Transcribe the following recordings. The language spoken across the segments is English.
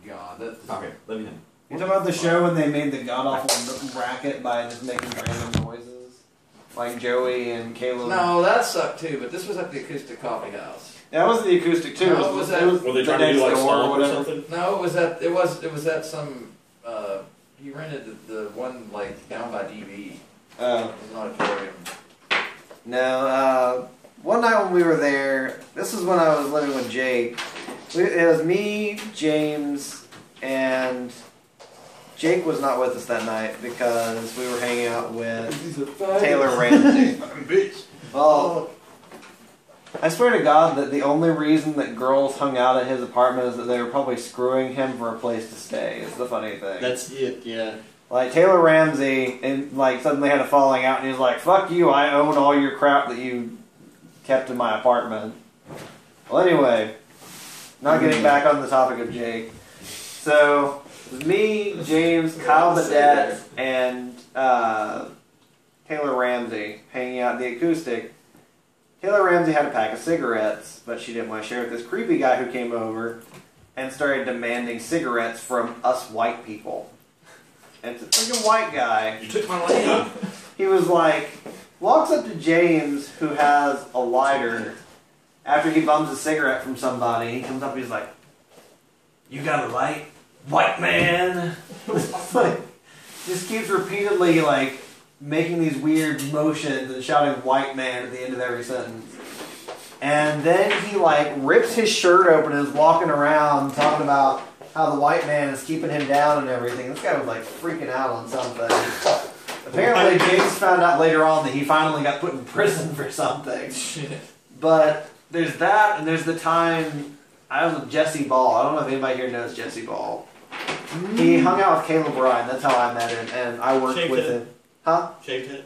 god. That's Okay, let me know. You talking about the show when they made the god awful racket by just making random noises, like Joey and Caleb? no, that sucked too. But this was at the Acoustic Coffee House. Yeah, that was the acoustic too. No, it was that- Were they trying to do like next door or stomp or whatever. something? No, it was at some. He rented the one like down by DB. Oh. It was an auditorium. No, one night when we were there, this is when I was living with Jake. It was me, James, and Jake was not with us that night because we were hanging out with Taylor Ramsey. Bitch. Well, I swear to God that the only reason that girls hung out at his apartment is that they were probably screwing him for a place to stay. Is the funny thing. That's it, yeah. Like, Taylor Ramsey, and like, suddenly had a falling out, and he was like, fuck you, I own all your crap that you kept in my apartment. Well, anyway, not getting back on the topic of Jake. So, it was me, James, Kyle Badette, and Taylor Ramsey hanging out at the Acoustic. Taylor Ramsey had a pack of cigarettes, but she didn't want to share with this creepy guy who came over and started demanding cigarettes from us white people. And it's a freaking white guy. You took my land. He was like, walks up to James, who has a lighter. After he bums a cigarette from somebody, he comes up and he's like, you got a light, white man? It's like, just keeps repeatedly like making these weird motions and shouting white man at the end of every sentence. And then he like rips his shirt open and is walking around talking about how the white man is keeping him down and everything. This guy was like freaking out on something. Apparently James found out later on that he finally got put in prison for something. But there's that, and there's the time I was with Jesse Ball. I don't know if anybody here knows Jesse Ball. He hung out with Caleb Ryan. That's how I met him, and I worked Shaved with head. him. Huh? Shaved head?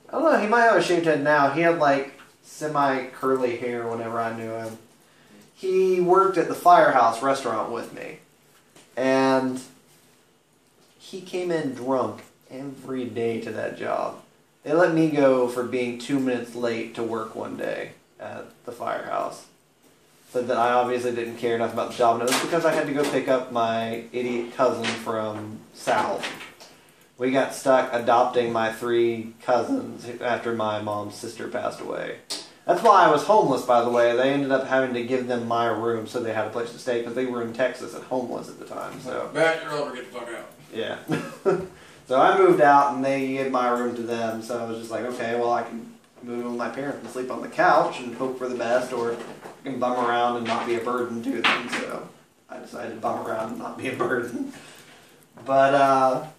I don't know. He might have a shaved head now. He had like semi-curly hair whenever I knew him. He worked at the Firehouse restaurant with me. And he came in drunk every day to that job. They let me go for being 2 minutes late to work one day at the Firehouse. Said that I obviously didn't care enough about the job, and it was because I had to go pick up my idiot cousin from South. We got stuck adopting my 3 cousins after my mom's sister passed away. That's why I was homeless, by the way. They ended up having to give them my room so they had a place to stay because they were in Texas and homeless at the time. So Back your over, get the fuck out. yeah. So I moved out and they gave my room to them. So I was just like, okay, well I can move in with my parents and sleep on the couch and hope for the best, or I can bum around and not be a burden to them. So I decided to bum around and not be a burden. But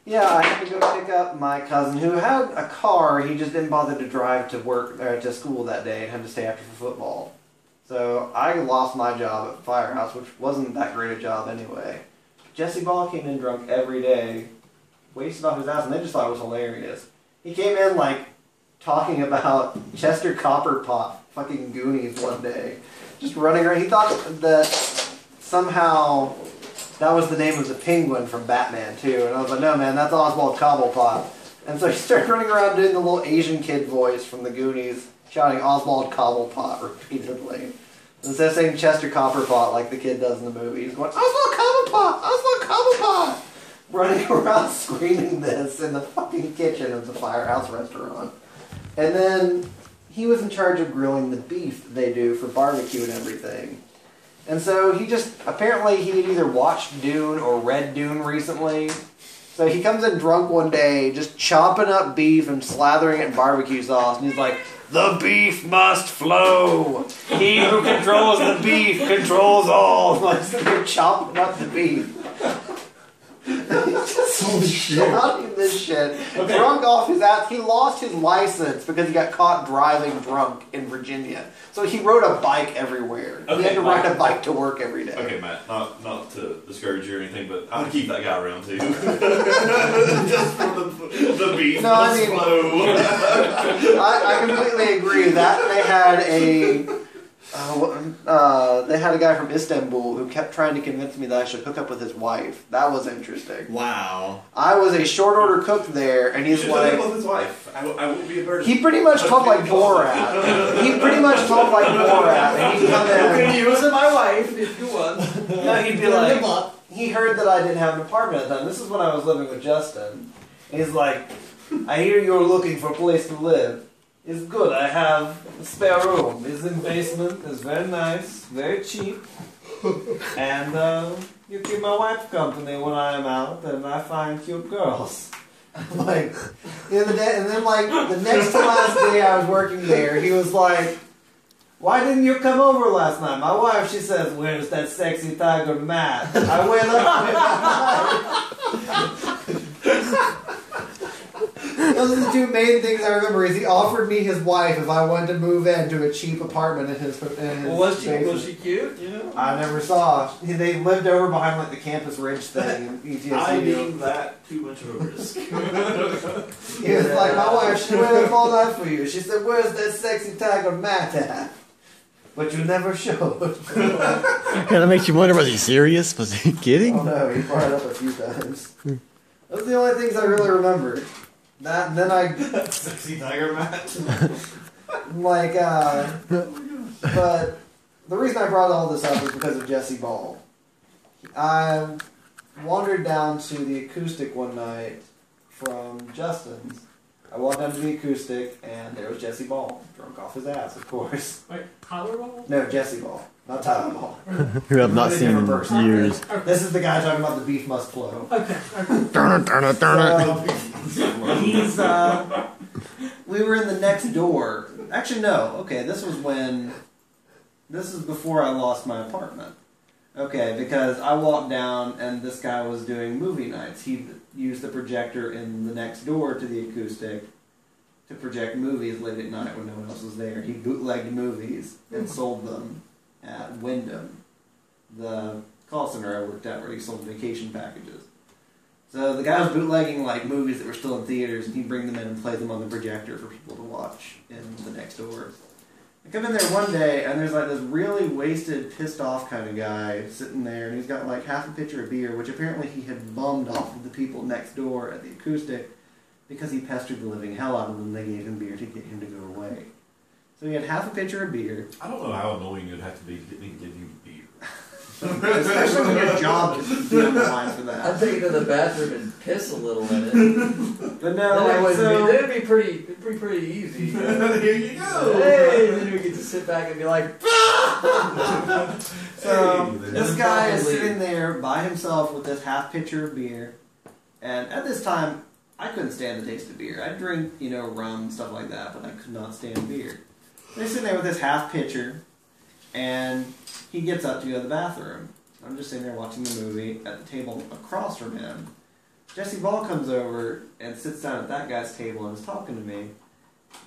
yeah, I had to go pick up my cousin who had a car. He just didn't bother to drive to work to school that day and had to stay after for football. So I lost my job at Firehouse, which wasn't that great a job anyway. Jesse Ball came in drunk every day, wasted off his ass, and they just thought it was hilarious. He came in like talking about Chester Copperpot, fucking Goonies one day, just running around. He thought that somehow that was the name of the penguin from Batman, too. And I was like, no, man, that's Oswald Cobblepot. And so he started running around doing the little Asian kid voice from the Goonies, shouting Oswald Cobblepot repeatedly. Instead of saying Chester Copperpot like the kid does in the movie, he's going, Oswald Cobblepot! Oswald Cobblepot! Running around screaming this in the fucking kitchen of the Firehouse restaurant. And then he was in charge of grilling the beef they do for barbecue and everything. And so he just, apparently he had either watched Dune or read Dune recently. So he comes in drunk one day, just chopping up beef and slathering it in barbecue sauce. And he's like, the beef must flow. He who controls the beef controls all. Like, so they're chopping up the beef. He's just shouting this shit. Okay. Drunk off his ass. He lost his license because he got caught driving drunk in Virginia. So he rode a bike everywhere. He Okay, had to ride Mike. a bike to work every day. Okay, Matt, not to discourage you or anything, but I'm gonna keep that guy around too. Just for the beef. No, I mean- flow. I completely agree that they had a they had a guy from Istanbul who kept trying to convince me that I should hook up with his wife. That was interesting. Wow. I was a short order cook there, and he's like, with his wife. I won't be a burden. he pretty much talked like Borat. He pretty much talked like Borat, and he'd come in. You was my wife if you want. No, he'd be like, he heard that I didn't have an apartment at the time. This is when I was living with Justin. He's like, I hear you're looking for a place to live. It's good. I have a spare room. It's in basement. It's very nice, very cheap. And you keep my wife company when I'm out, and I find cute girls. Like the other day, and then like the next to last day I was working there, he was like, "Why didn't you come over last night?" My wife, she says, "Where's that sexy tiger Matt?" I went up. Those are the two main things I remember. Is he offered me his wife if I wanted to move into a cheap apartment in his Well, was she cute? You know? I never saw. They lived over behind like the Campus Ridge thing in ETSU. I deem that too much of a risk. He was like, my wife, she waited all night for you. She said, "Where's that sexy tiger Matt at?" But you never showed. That makes you wonder, was he serious? Was he kidding? Oh no, he brought it up a few times. Those are the only things I really remember. That, and then I... Sexy tiger Matt. Like, but the reason I brought all this up is because of Jesse Ball. I wandered down to the Acoustic one night from Justin's. I walked down to the Acoustic, and there was Jesse Ball, drunk off his ass, of course. Wait, Tyler Ball? No, Jesse Ball, not Tyler Ball. Who I've not seen in years. This is the guy talking about the beef must flow. Okay. He's, we were in the next door. Actually, no. Okay, this is before I lost my apartment. Okay, because I walked down and this guy was doing movie nights. He used the projector in the next door to the Acoustic to project movies late at night when no one else was there. He bootlegged movies and sold them at Wyndham, the call center I worked at where he sold vacation packages. So the guy was bootlegging like movies that were still in theaters, and he'd bring them in and play them on the projector for people to watch in the next door. I come in there one day, and there's like this really wasted, pissed off kind of guy sitting there, and he's got like half a pitcher of beer, which apparently he had bummed off of the people next door at the Acoustic because he pestered the living hell out of them. They gave him beer to get him to go away. So he had half a pitcher of beer. I don't know how annoying it would have to be to get me to give you beer. Especially when your job is be on the line for that. I'd take it to the bathroom and piss a little in it. But no, Then like, it'd be pretty easy. Here you go. Hey, then we get to sit back and be like, so Hey, this guy is sitting there by himself with this half pitcher of beer, and at this time, I couldn't stand the taste of beer. I drink, rum and stuff like that, but I could not stand beer. So he's sitting there with this half pitcher, and he gets up to go to the bathroom. I'm just sitting there watching the movie at the table across from him. Jesse Ball comes over and sits down at that guy's table and is talking to me.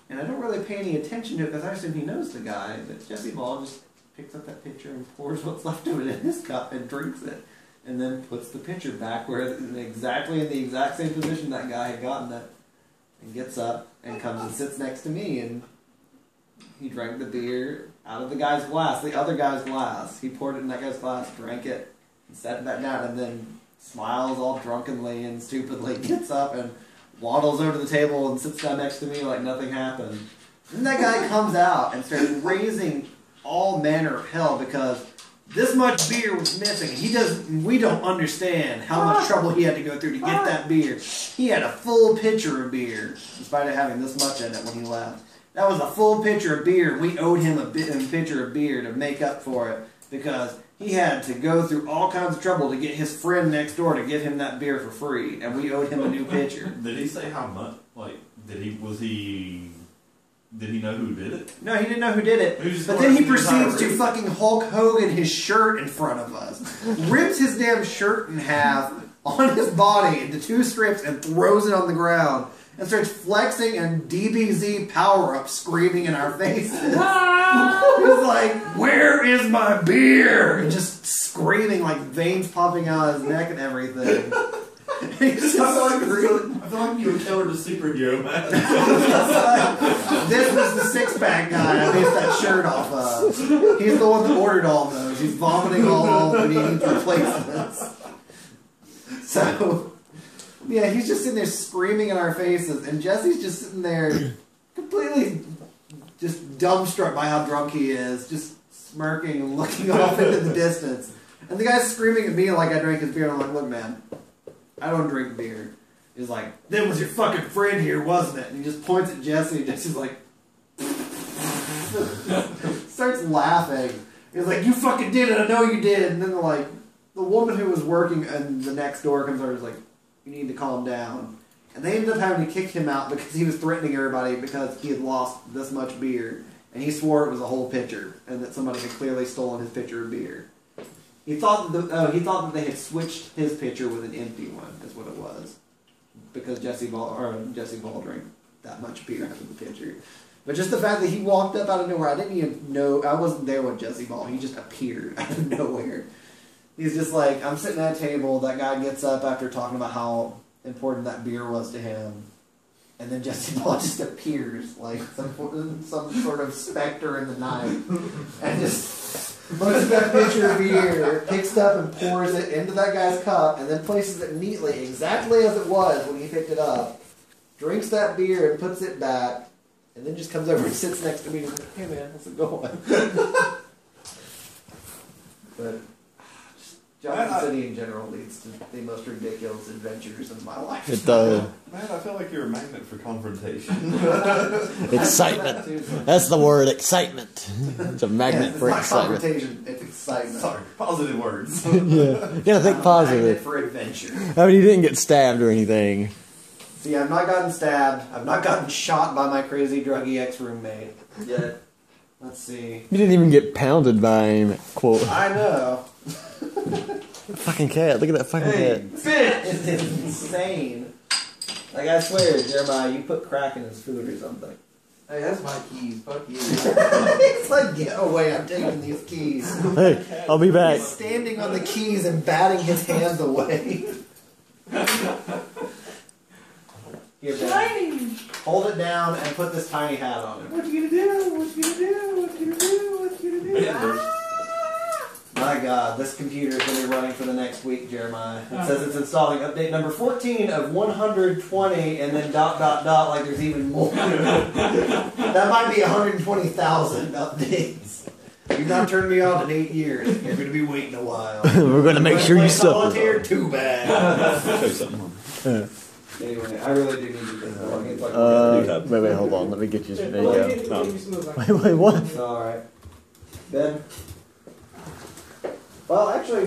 And I don't really pay any attention to it because I assume he knows the guy. But Jesse Ball just picks up that pitcher and pours what's left of it in his cup and drinks it. And then puts the pitcher back exactly in the exact same position that guy had gotten it. And gets up and comes and sits next to me. And he drank the beer out of the guy's glass, the other guy's glass. He poured it in that guy's glass, drank it, and sat it back down, and then smiles all drunkenly and stupidly, gets up and waddles over to the table and sits down next to me like nothing happened. Then that guy comes out and starts raising all manner of hell because this much beer was missing. We don't understand how much trouble he had to go through to get that beer. He had a full pitcher of beer, despite it having this much in it when he left. That was a full pitcher of beer. We owed him a pitcher of beer to make up for it because he had to go through all kinds of trouble to get his friend next door to give him that beer for free, and we owed him a new pitcher. Did he say how much? Like, did he know who did it? No, he didn't know who did it. But then he proceeds to fucking Hulk Hogan his shirt in front of us. Rips his damn shirt in half on his body into two strips and throws it on the ground. And starts flexing and DBZ power-up screaming in our faces. He's like, "Where is my beer?" And just screaming like veins popping out of his neck and everything. He's just like really. I feel like you would tell her the superhero, man. This was the six-pack guy I based that shirt off of. He's the one that ordered all those. He's vomiting all over and he needs replacements. So, yeah, he's just sitting there screaming in our faces, and Jesse's just sitting there completely just dumbstruck by how drunk he is, just smirking and looking off into the distance. And the guy's screaming at me like I drank his beer, and I'm like, look, man, I don't drink beer. He's like, that was your fucking friend here, wasn't it? And he just points at Jesse, and Jesse's like, starts laughing. He's like, you fucking did it, I know you did. And then they're like, the woman who was working in the next door comes over and is like, you need to calm down. And they ended up having to kick him out because he was threatening everybody because he had lost this much beer. And he swore it was a whole pitcher, and that somebody had clearly stolen his pitcher of beer. He thought that they had switched his pitcher with an empty one, is what it was. Because Jesse Ball drank that much beer out of the pitcher. But just the fact that he walked up out of nowhere, I didn't even know, I wasn't there with Jesse Ball, he just appeared out of nowhere. He's just like, I'm sitting at a table, that guy gets up after talking about how important that beer was to him, and then Jesse Ball just appears like some sort of specter in the night, and just looks at that pitcher of beer, picks it up and pours it into that guy's cup, and then places it neatly, exactly as it was when he picked it up, drinks that beer and puts it back, and then just comes over and sits next to me and is like, hey man, how's it going? But Johnson City in general leads to the most ridiculous adventures in my life. It does. Man, I feel like you're a magnet for confrontation. Excitement. That's the word, excitement. It's a magnet for It's not excitement. confrontation, it's excitement. Sorry, positive words. Yeah, you gotta think Magnet positive. for adventure. I mean, you didn't get stabbed or anything. See, I've not gotten stabbed. I've not gotten shot by my crazy druggy ex-roommate yet. Let's see. You didn't even get pounded by him, quote. I know. Fucking cat, look at that fucking cat. It's insane. Like, I swear, Jeremiah, you put crack in his food or something. Hey, that's my keys. Fuck you. It's like, get away, I'm taking these keys. Hey, I'll be back. He's standing on the keys and batting his hands away. Here, Ben. Hold it down and put this tiny hat on it. What you gonna do? What you gonna do? What you gonna do? What you gonna do? Yeah. My God, this computer is going to be running for the next week, Jeremiah. It says it's installing update number 14 of 120 and then ... like there's even more. That might be 120,000 updates. You've not turned me on in 8 years. You're going to be waiting a while. We're gonna make sure you suffer. Solitaire, too bad. Show you something. Anyway, I really do need to get this going. Wait, hold on. Let me get you. There you go. No. Wait, what? Alright. Ben? Well, actually,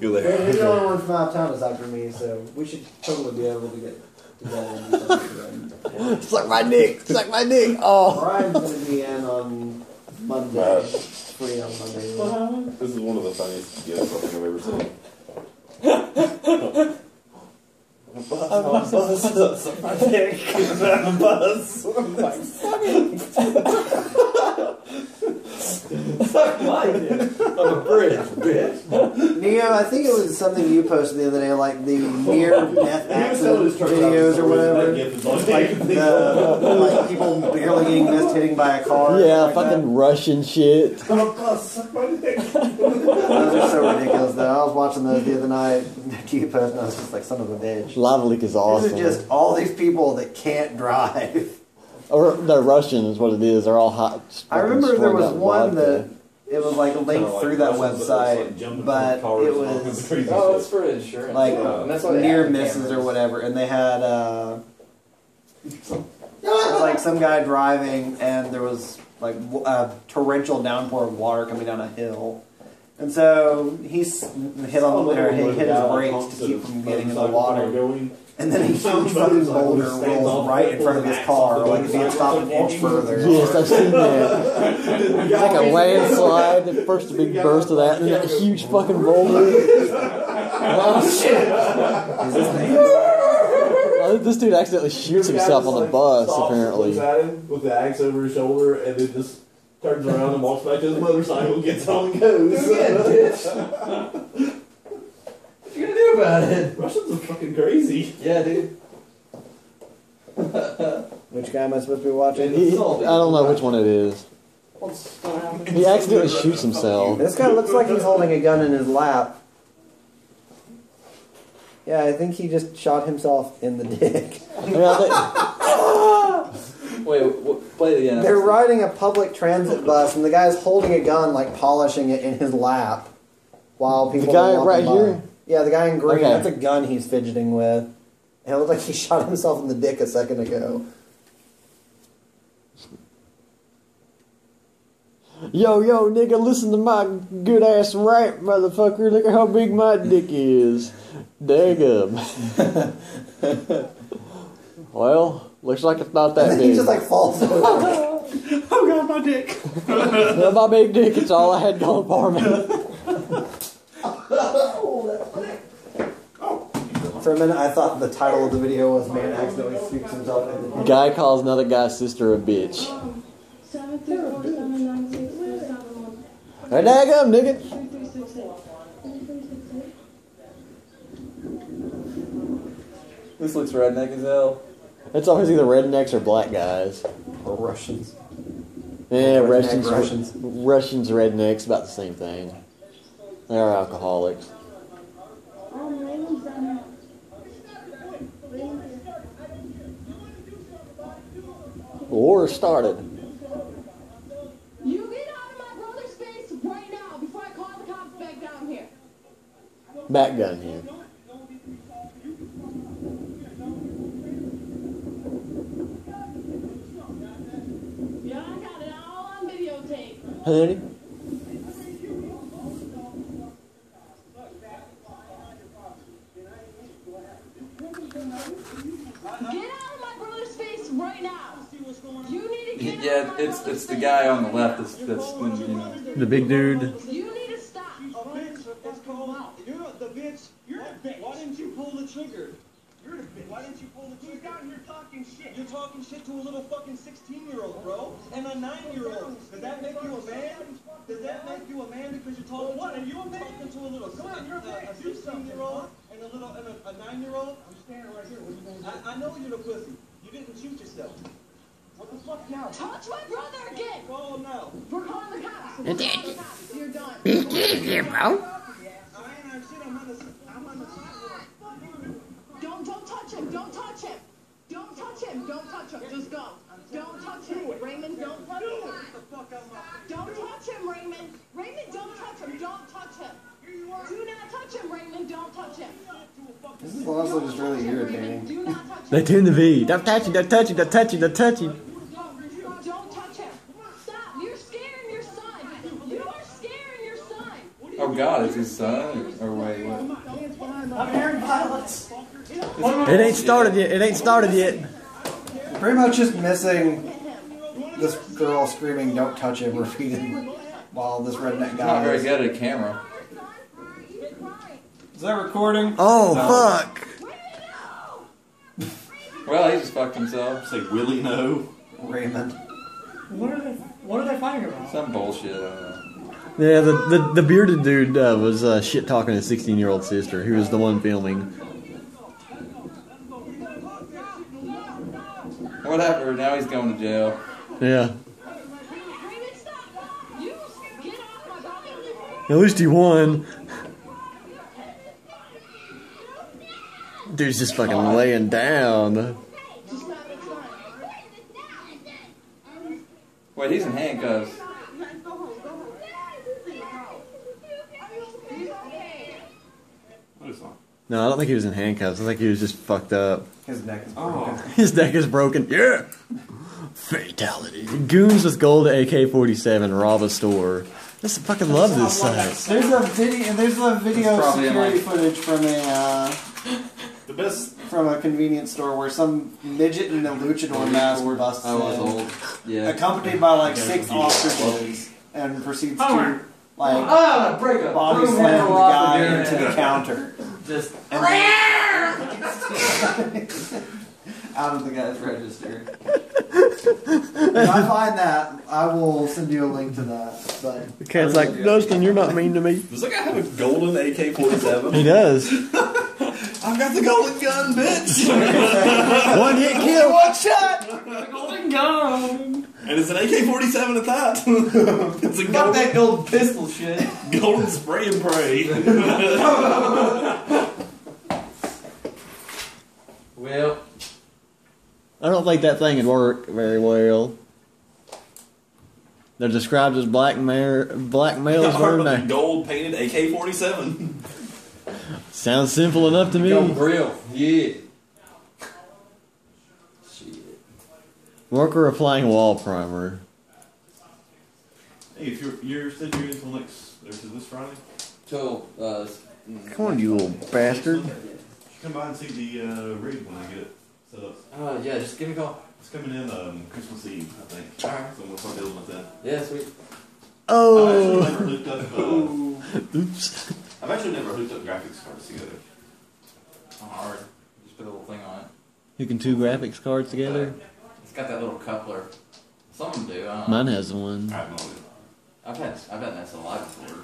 Go you're there. the only one from out of town aside from me, so we should totally be able to get together and do something. Suck my dick. Suck my dick. Oh. Brian's going to be in on Monday. Free on Monday. This is one of the funniest gifts I think I've ever seen. I'm a buzz. Suck my dick. I'm a buzz. Suck my dick. On a bridge, bitch. Neo, I think it was something you posted the other day, like the near-death accident videos or whatever. Like people barely getting missed hitting by a car. Yeah, like fucking that. Russian shit. I'm a buzz. Suck my dick. Those are so ridiculous, though. I was watching those the other night. You post, and I was just like, son of a bitch. Lava Leak is awesome. These are just all these people that can't drive. Or they're Russian is what it is. They're all hot. I remember there was strung out one vodka. that it was like linked through that website, but it was Oh, it's for insurance. like And that's why they near have misses or cameras. whatever, and they had it was like some guy driving, and there was like a torrential downpour of water coming down a hill. And so he's hit his brakes to keep from getting in the water. And then a huge fucking boulder rolls right in front of his car, like if he had stopped an inch further. Yes, I've seen that. It's like a landslide. Then first a big burst of that, and then a huge fucking boulder. Oh shit! Is this thing? Oh, this dude accidentally shoots himself on the bus, apparently. Looks at him with the axe over his shoulder, and then just turns around and walks back to his motorcycle, gets on and goes. What you gonna do about it. Russians are fucking crazy. Yeah, dude. Which guy am I supposed to be watching? I don't know which one it is. He accidentally shoots himself. This guy looks like he's holding a gun in his lap. Yeah, I think he just shot himself in the dick. Wait, play it again. They're riding a public transit bus, and the guy's holding a gun, like polishing it in his lap, while people. The guy are walking right by. here? Yeah, the guy in green. Okay. That's a gun he's fidgeting with. And it looked like he shot himself in the dick a second ago. Yo, nigga, listen to my good ass rap, motherfucker. Look at how big my dick is. Daggum. Well, looks like it's not that And big. he just like falls over. Oh god, my dick. Well, my big dick, it's all I had going for me. For a minute, I thought the title of the video was "Man Accidentally Shoots Himself in the Dick." Guy calls another guy's sister a bitch. 734-796-471. Hey, daggum, nigga. 3368. This looks redneck as hell. It's always either rednecks or black guys. Or Russians. Yeah, Redneck Russians, rednecks, about the same thing. They're alcoholics. Raymond's down there. War started. You get out of my brother's face right now before I call the cops back down here. Back gun here. Yeah, I got it all on videotape. Honey? Get out of my brother's face right now. You need to get Yeah, out of my it's brother's the face guy on right the left now. that's when, you know. The big dude. You need to stop. It's called out. You're the bitch. You're the bitch. Why didn't you pull the trigger? You're the bitch. Why didn't you pull the trigger? Who's down here talking shit? You're talking shit to a little fucking 16-year-old, bro, and a 9-year-old. Does that make you a man? Does that make you a man because you're talking? What? Are you a man? Talking to a little 16-year-old and a 9-year-old? I'm standing right here. What are you gonna do? I know you're the pussy. You didn't shoot yourself. What the fuck now? Touch my brother again. Oh no. We're calling the cops. We're calling the cops. You're done. I ain't on shit. I'm on the sidewalk. Don't touch him. Don't touch him. Don't touch him. Don't touch him. Just go. Don't touch him. Raymond, don't touch him. Don't touch him, Raymond. Raymond, don't touch him. Don't touch him. Do not touch him, Raymond. Don't touch him. This is honestly just really Raymond, irritating. do not touch him. They tune the V. Don't touch him, don't touch him, don't touch him, don't touch him. Don't touch him. Stop. You're scaring your son. You are scaring your son. Oh God, it's his son? Or wait, what? I'm hearing violence. It ain't started yet. It ain't started yet. Pretty much just missing this girl screaming, "Don't touch him," repeated while this redneck He's guy not very is. good at a camera. Is that recording? Oh, No. fuck. Well, he just fucked himself. Say Willie no. Raymond. What are they fighting about? Some bullshit, I don't know. Yeah, the bearded dude was shit talking his 16-year-old sister, who was the one filming. Whatever, now he's going to jail. Yeah. Raymond, stop. You get off my brother. At least he won. Dude's just fucking laying down. Just stop it, son. Wait, he's in handcuffs. He's okay. What is that? No, I don't think he was in handcuffs. I think he was just fucked up. His neck is broken. His neck is broken. Yeah. Fatality. Goons with gold AK-47 rob a store. Just fucking love this site. There's a video. There's a video It's probably in, security like- footage The best. from a convenience store where some midget in a luchador mask busts I was in, old. Yeah. accompanied by like 6 ostriches, and proceeds to like Break up. body slam the guy into the counter. Just. And then out of the guy's register. If I find that, I will send you a link to that. But The cat's like, Dustin, you're not mean to me. Does that guy have a golden AK-47? He does. I've got the golden gun, bitch. One hit kill. One shot! Golden gun. And it's an AK-47 at that. It's a Fuck that golden pistol shit. golden spray and pray. Well, I don't think that thing would work very well. They're described as blackmailers. The gold painted AK-47. Sounds simple enough to me. go grill. Yeah. Shit. Worker applying wall primer. Hey, if you're said you're until next, or to this Friday, Till, Come on, you little bastard. you come by and see the rig when I get it set up. yeah, just give me a call. It's coming in Christmas Eve, I think. Alright. So we'll start dealing with that. Yeah, sweet. I've actually Oh. never hooked up. Oops. I've actually never hooked up graphics cards together. Not hard. Just put a little thing on it. Hooking two graphics cards together. It's got that little coupler. Some of them do. I don't know. Mine has one. I have no idea. I've had that alive before.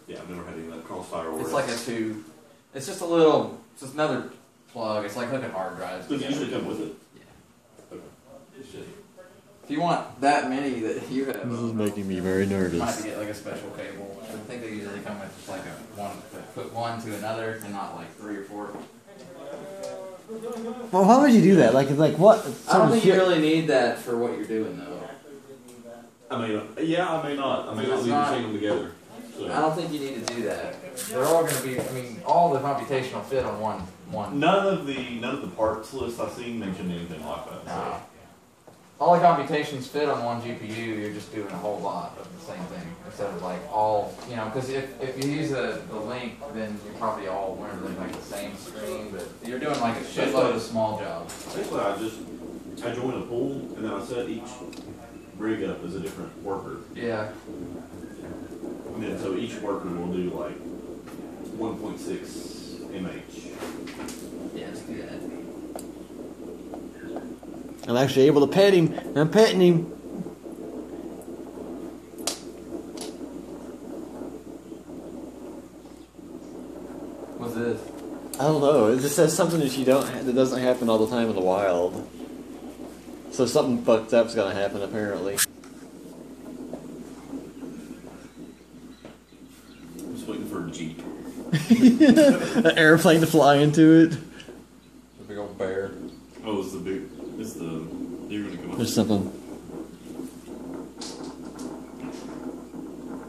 Yeah, I've never had any of that crossfire or It's whatever. like a two. It's just a little. Just another plug. It's like hooking hard drives. Does it together. usually come with it? Yeah. Okay. It should. If you want that many that you have, This is making me very you might have nervous. to get like a special cable. I think they usually come with just like a one, put one to another, and not like 3 or 4. Well, why would you do that? Like what? I sort don't of think you shit- really need that for what you're doing though. I may, yeah, I may not. I may not It's leave not- the them together. So. I don't think you need to do that. They're all going to be. I mean, all the computation will fit on one. None of the parts lists I've seen mention anything like that. So. Nah. All the computations fit on one GPU. You're just doing a whole lot of the same thing instead of like all. You know, because if you use the link, then you're probably all running like the same screen, but you're doing like a shitload of small jobs. Basically, I join a pool and then I set each rig up as a different worker. Yeah. And then so each worker will do like 1.6 MH. Yeah, just do that. I'm actually able to pet him. I'm petting him. What's this? I don't know. It just says something that doesn't happen all the time in the wild. So something fucked up's gonna happen apparently. I'm just waiting for a Jeep. An airplane to fly into it. A big old bear. Oh, it's the deer gonna come up? There's something.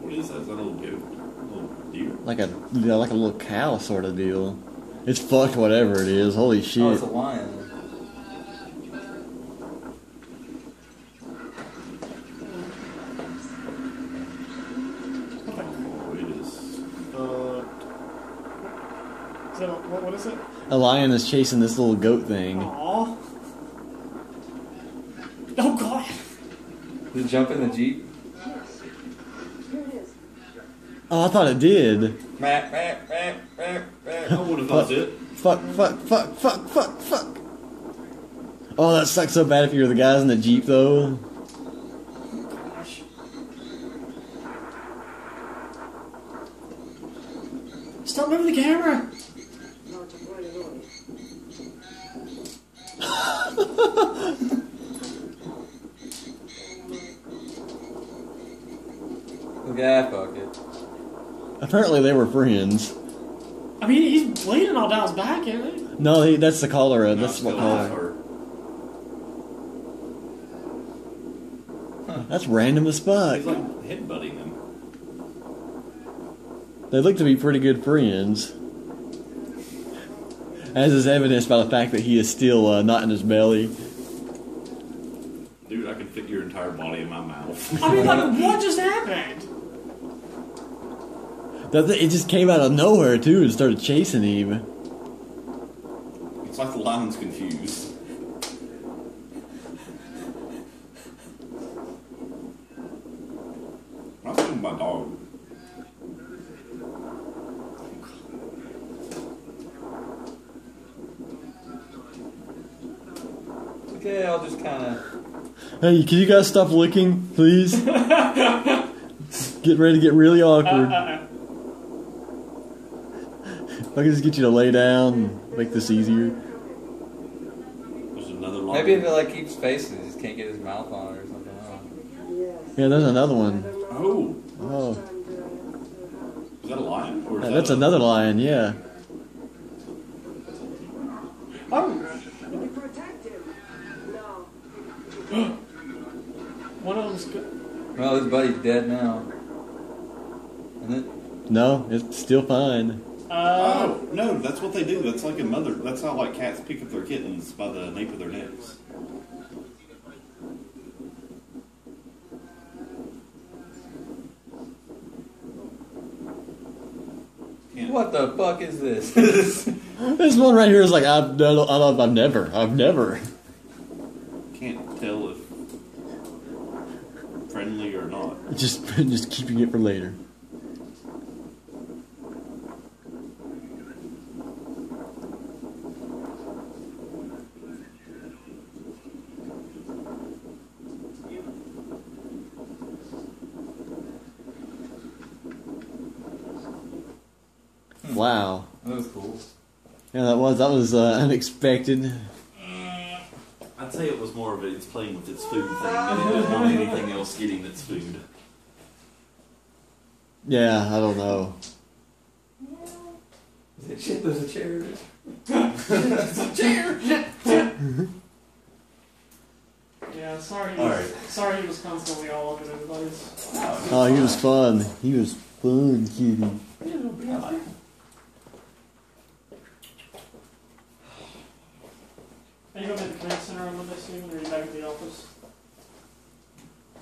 What is that? Is that a little goat? A little deer? Like a little cow sort of deal. It's fucked whatever it is. Holy shit. Oh, it's a lion. Oh, it is. Is that what is it? A lion is chasing this little goat thing. Aww. Oh god. Did it jump in the Jeep? Oh, I thought it did. I would have thought it. Fuck. Oh, that sucks so bad if you're the guys in the Jeep though. Gosh. Stop moving the camera. Yeah, fuck it. Apparently they were friends. I mean, he's bleeding all down his back, isn't he? No, that's the cholera. No, That's it's what still cholera. hurt. That's random as fuck. He's like headbutting him. They look to be pretty good friends. As is evidenced by the fact that he is still not in his belly. Dude, I could fit your entire body in my mouth. I mean, like, what just happened? It just came out of nowhere too and started chasing him. It's like the lion's confused. I'm feeling my dog. Okay, I'll just kind of. Hey, can you guys stop licking, please? Get ready to get really awkward. If I can just get you to lay down, make this easier. There's another line. Maybe if it like keeps facing, he just can't get his mouth on it or something. I don't know. Yeah, there's another one. Oh, Oh, is that a lion? Or is that's another lion. Yeah. One of them's good. Well, his buddy's dead now. Isn't it? No, it's still fine. Oh no, that's what they do. That's like a mother. That's how like cats pick up their kittens by the nape of their necks. What the fuck is this? This one right here is like I've never. Can't tell if friendly or not. Just keeping it for later. Wow. That was cool. Yeah, that was unexpected. I'd say it was more of it's playing with its food thing, and it didn't want anything else getting its food. Yeah, I don't know. Is it shit? There's a chair. There's a chair. Shit. Yeah, sorry. All right. Sorry, he was constantly all over everybody's. Oh, he was fun. He was fun, kitty. Are you going to the command center on Monday soon, or are you back at the office?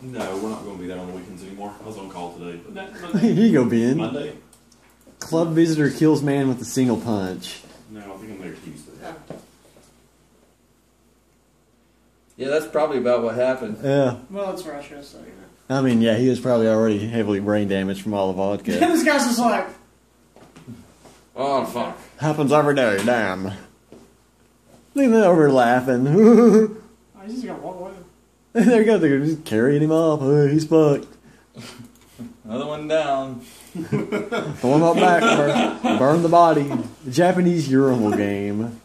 No, we're not going to be there on the weekends anymore. I was on call today, but Here you go, Ben. Monday? Club visitor kills man with a single punch. No, I think I'm there Tuesday. Yeah, that's probably about what happened. Yeah. Well, it's Russia, so you know. I mean, yeah, he was probably already heavily brain damaged from all the vodka. This guy's just like, Oh fuck. Happens every day, damn. Look at them over laughing. oh, he's just gonna walk away. There you go, they're just carrying him off. Oh, he's fucked. Another one down. Throw him up back, burn the body. The Japanese urinal game.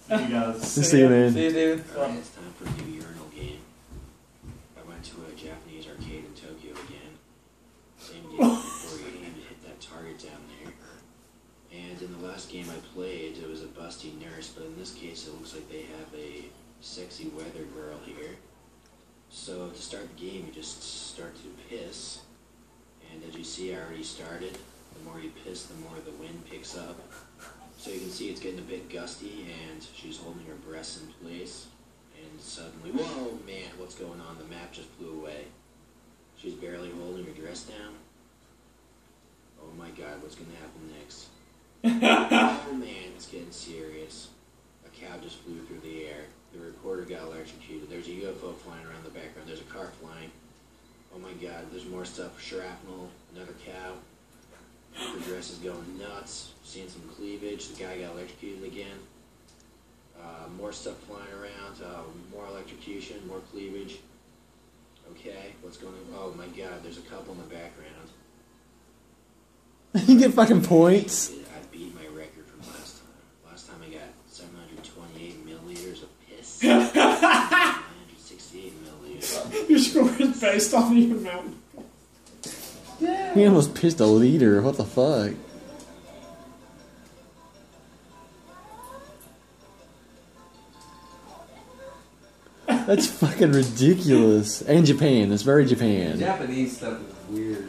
You guys. See you, man. See you, dude. It's time for a new urinal game. I went to a Japanese arcade in Tokyo again. Same game before you aim to hit that target down there. And in the last game I played, it was a busty nurse, but in this case it looks like they have a sexy weather girl here. So to start the game, you just start to piss. And as you see, I already started. The more you piss, the more the wind picks up. So you can see it's getting a bit gusty, and she's holding her breasts in place. And suddenly, whoa, man, what's going on? The map just flew away. She's barely holding her dress down. Oh my god, what's going to happen next? Oh man, it's getting serious. A cow just flew through the air. The reporter got electrocuted. There's a UFO flying around the background. There's a car flying. Oh my god, there's more stuff. Shrapnel, another cow. The dress is going nuts. Seeing some cleavage. The guy got electrocuted again. More stuff flying around. More electrocution. More cleavage. Okay, what's going on? Oh my god, there's a couple in the background. You get fucking points. I beat my record from last time. Last time I got 728 milliliters of piss. 768 milliliters. Your score is based on the amount. He almost pissed a liter. What the fuck? That's fucking ridiculous. And Japan. It's very Japan. Japanese stuff is weird.